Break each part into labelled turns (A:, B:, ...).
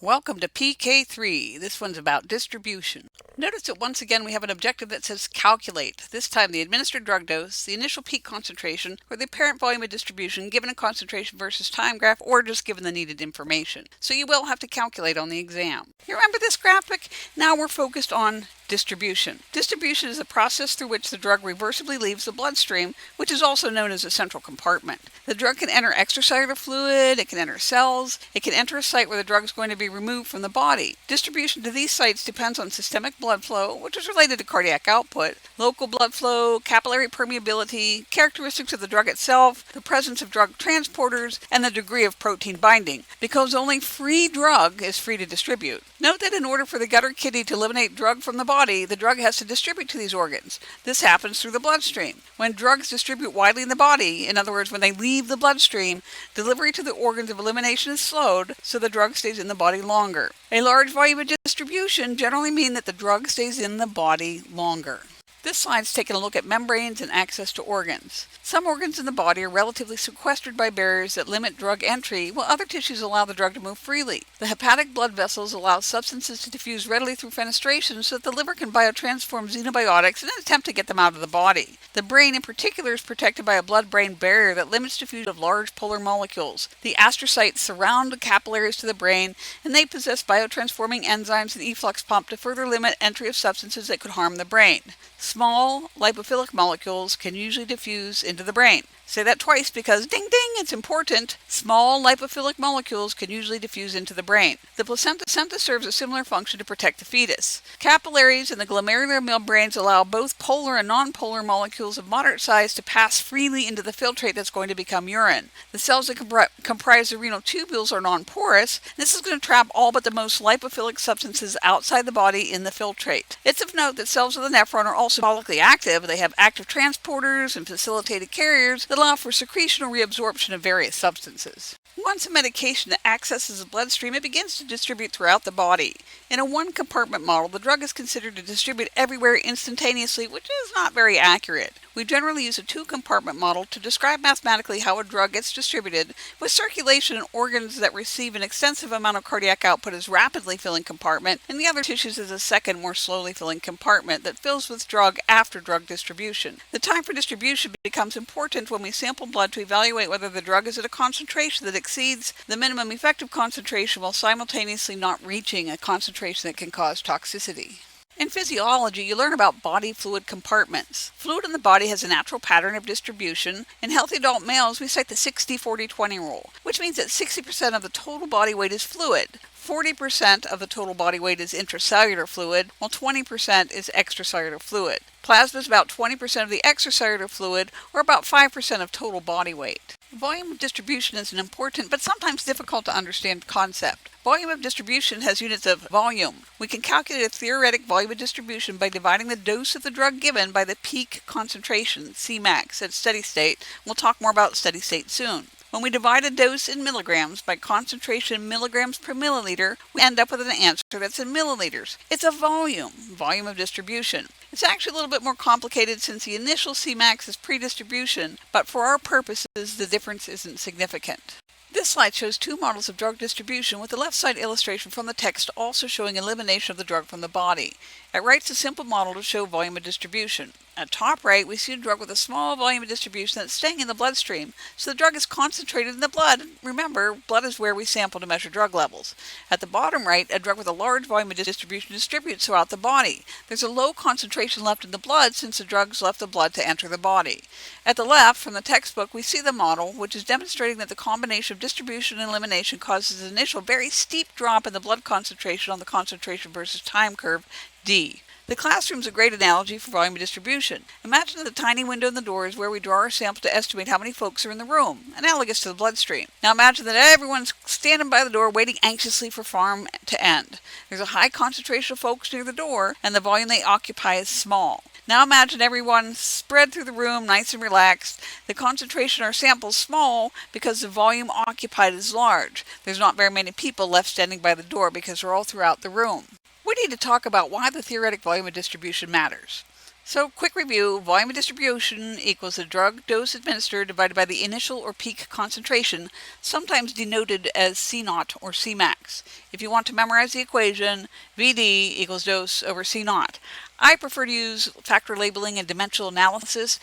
A: Welcome to PK3. This one's about distribution. Notice that once again we have an objective that says calculate. This time the administered drug dose, the initial peak concentration, or the apparent volume of distribution given a concentration versus time graph, or just given the needed information. So you will have to calculate on the exam. You remember this graphic? Now we're focused on distribution. Distribution is the process through which the drug reversibly leaves the bloodstream, which is also known as a central compartment. The drug can enter extracellular fluid, it can enter cells, it can enter a site where the drug is going to be removed from the body. Distribution to these sites depends on systemic blood flow, which is related to cardiac output, local blood flow, capillary permeability, characteristics of the drug itself, the presence of drug transporters, and the degree of protein binding, because only free drug is free to distribute. Note that in order for the gut or kidney to eliminate drug from the body, the drug has to distribute to these organs. This happens through the bloodstream. When drugs distribute widely in the body, in other words, when they leave the bloodstream, delivery to the organs of elimination is slowed, so the drug stays in the body longer. A large volume of distribution generally means that the drug stays in the body longer. This slide's taking a look at membranes and access to organs. Some organs in the body are relatively sequestered by barriers that limit drug entry, while other tissues allow the drug to move freely. The hepatic blood vessels allow substances to diffuse readily through fenestration so that the liver can biotransform xenobiotics in an attempt to get them out of the body. The brain in particular is protected by a blood-brain barrier that limits diffusion of large polar molecules. The astrocytes surround the capillaries to the brain, and they possess biotransforming enzymes and efflux pump to further limit entry of substances that could harm the brain. Small lipophilic molecules can usually diffuse into the brain. Say that twice because ding ding, it's important. Small lipophilic molecules can usually diffuse into the brain. The placenta serves a similar function to protect the fetus. Capillaries and the glomerular membranes allow both polar and nonpolar molecules of moderate size to pass freely into the filtrate that's going to become urine. The cells that comprise the renal tubules are non-porous. This is going to trap all but the most lipophilic substances outside the body in the filtrate. It's of note that cells of the nephron are also symbolically active. They have active transporters and facilitated carriers that allow for secretion or reabsorption of various substances. Once a medication accesses the bloodstream, it begins to distribute throughout the body. In a one-compartment model, the drug is considered to distribute everywhere instantaneously, which is not very accurate. We generally use a two-compartment model to describe mathematically how a drug gets distributed, with circulation in organs that receive an extensive amount of cardiac output as rapidly filling compartment, and the other tissues as a second, more slowly filling compartment that fills with drug after drug distribution. The time for distribution becomes important when we sample blood to evaluate whether the drug is at a concentration that exceeds the minimum effective concentration while simultaneously not reaching a concentration that can cause toxicity. In physiology, you learn about body fluid compartments. Fluid in the body has a natural pattern of distribution. In healthy adult males, we cite the 60-40-20 rule, which means that 60% of the total body weight is fluid. 40% of the total body weight is intracellular fluid, while 20% is extracellular fluid. Plasma is about 20% of the extracellular fluid, or about 5% of total body weight. Volume of distribution is an important but sometimes difficult to understand concept. Volume of distribution has units of volume. We can calculate a theoretic volume of distribution by dividing the dose of the drug given by the peak concentration, Cmax, at steady state. We'll talk more about steady state soon. When we divide a dose in milligrams by concentration in milligrams per milliliter, we end up with an answer that's in milliliters. It's a volume of distribution. It's actually a little bit more complicated since the initial Cmax is pre-distribution, but for our purposes, the difference isn't significant. This slide shows two models of drug distribution, with the left side illustration from the text also showing elimination of the drug from the body. At right, it's a simple model to show volume of distribution. At top right, we see a drug with a small volume of distribution that's staying in the bloodstream, so the drug is concentrated in the blood. Remember, blood is where we sample to measure drug levels. At the bottom right, a drug with a large volume of distribution distributes throughout the body. There's a low concentration left in the blood since the drugs left the blood to enter the body. At the left, from the textbook, we see the model, which is demonstrating that the combination of distribution and elimination causes an initial very steep drop in the blood concentration on the concentration versus time curve, D. The classroom is a great analogy for volume of distribution. Imagine that the tiny window in the door is where we draw our sample to estimate how many folks are in the room, analogous to the bloodstream. Now imagine that everyone's standing by the door waiting anxiously for pharm to end. There's a high concentration of folks near the door, and the volume they occupy is small. Now imagine everyone spread through the room, nice and relaxed. The concentration in our sample is small because the volume occupied is large. There's not very many people left standing by the door because they're all throughout the room. We need to talk about why the theoretic volume of distribution matters. So, quick review, volume of distribution equals the drug dose administered divided by the initial or peak concentration, sometimes denoted as C0 or Cmax. If you want to memorize the equation, VD equals dose over C0. I prefer to use factor labeling and dimensional analysis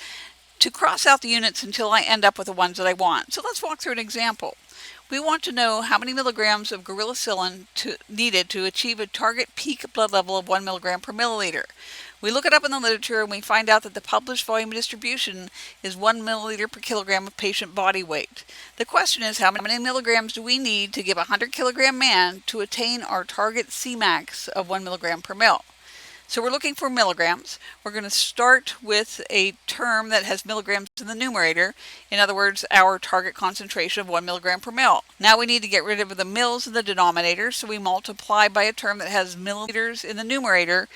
A: to cross out the units until I end up with the ones that I want. So let's walk through an example. We want to know how many milligrams of gorillacillin needed to achieve a target peak blood level of 1 milligram per milliliter. We look it up in the literature and we find out that the published volume of distribution is 1 milliliter per kilogram of patient body weight. The question is, how many milligrams do we need to give a 100 kilogram man to attain our target Cmax of 1 milligram per mil? So we're looking for milligrams. We're going to start with a term that has milligrams in the numerator. In other words, our target concentration of 1 milligram per mil. Now we need to get rid of the mils in the denominator, so we multiply by a term that has milliliters in the numerator.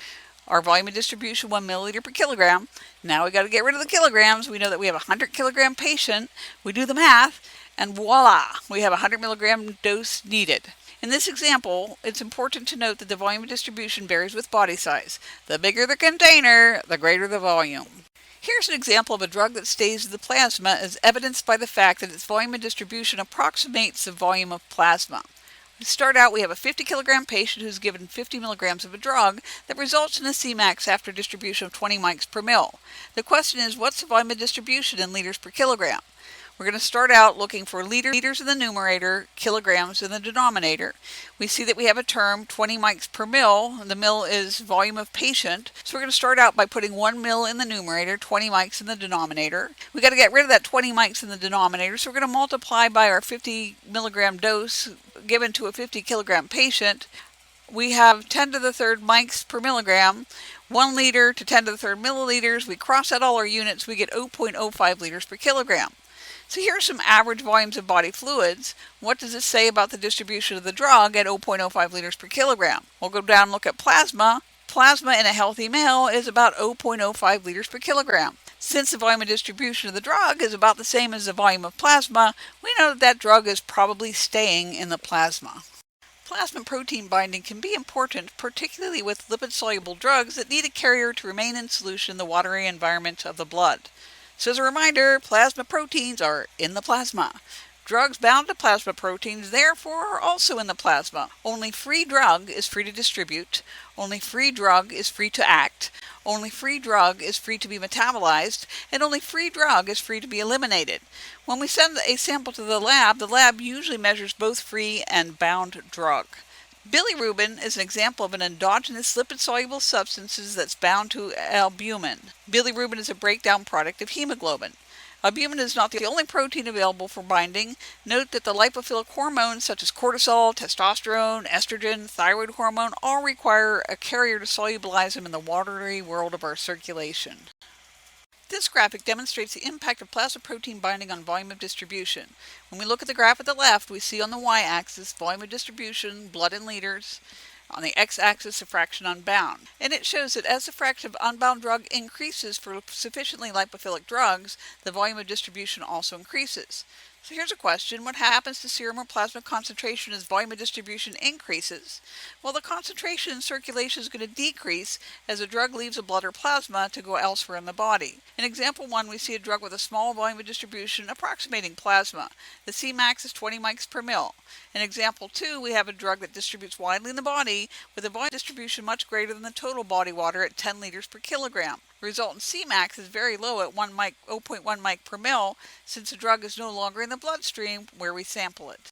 A: Our volume of distribution, 1 milliliter per kilogram. Now we got to get rid of the kilograms. We know that we have a 100 kilogram patient. We do the math, and voila, we have a 100 milligram dose needed. In this example, it's important to note that the volume of distribution varies with body size. The bigger the container, the greater the volume. Here's an example of a drug that stays in the plasma as evidenced by the fact that its volume of distribution approximates the volume of plasma. To start out, we have a 50 kilogram patient who's given 50 milligrams of a drug that results in a Cmax after distribution of 20 mics per mil. The question is, what's the volume of distribution in liters per kilogram? We're going to start out looking for liters in the numerator, kilograms in the denominator. We see that we have a term, 20 mics per mil. The mil is volume of patient. So we're going to start out by putting 1 mil in the numerator, 20 mics in the denominator. We got to get rid of that 20 mics in the denominator, so we're going to multiply by our 50 milligram dose given to a 50 kilogram patient. We have 10 to the third mics per milligram. 1 liter to 10 to the third milliliters. We cross out all our units. We get 0.05 liters per kilogram. So here are some average volumes of body fluids. What does this say about the distribution of the drug at 0.05 liters per kilogram? We'll go down and look at plasma. Plasma in a healthy male is about 0.05 liters per kilogram. Since the volume of distribution of the drug is about the same as the volume of plasma, we know that that drug is probably staying in the plasma. Plasma protein binding can be important, particularly with lipid-soluble drugs that need a carrier to remain in solution in the watery environment of the blood. So as a reminder, plasma proteins are in the plasma. Drugs bound to plasma proteins, therefore, are also in the plasma. Only free drug is free to distribute. Only free drug is free to act. Only free drug is free to be metabolized. And only free drug is free to be eliminated. When we send a sample to the lab usually measures both free and bound drug. Bilirubin is an example of an endogenous lipid-soluble substance that's bound to albumin. Bilirubin is a breakdown product of hemoglobin. Albumin is not the only protein available for binding. Note that the lipophilic hormones such as cortisol, testosterone, estrogen, thyroid hormone all require a carrier to solubilize them in the watery world of our circulation. This graphic demonstrates the impact of plasma protein binding on volume of distribution. When we look at the graph at the left, we see on the y-axis volume of distribution, blood in liters. On the x-axis, the fraction unbound. And it shows that as the fraction of unbound drug increases for sufficiently lipophilic drugs, the volume of distribution also increases. So here's a question. What happens to serum or plasma concentration as volume of distribution increases? Well, the concentration in circulation is going to decrease as the drug leaves the blood or plasma to go elsewhere in the body. In example 1, we see a drug with a small volume of distribution approximating plasma. The Cmax is 20 mics per mil. In example 2, we have a drug that distributes widely in the body with a volume distribution much greater than the total body water at 10 liters per kilogram. The resultant Cmax is very low at 0.1 mic per mil since the drug is no longer in the bloodstream where we sample it.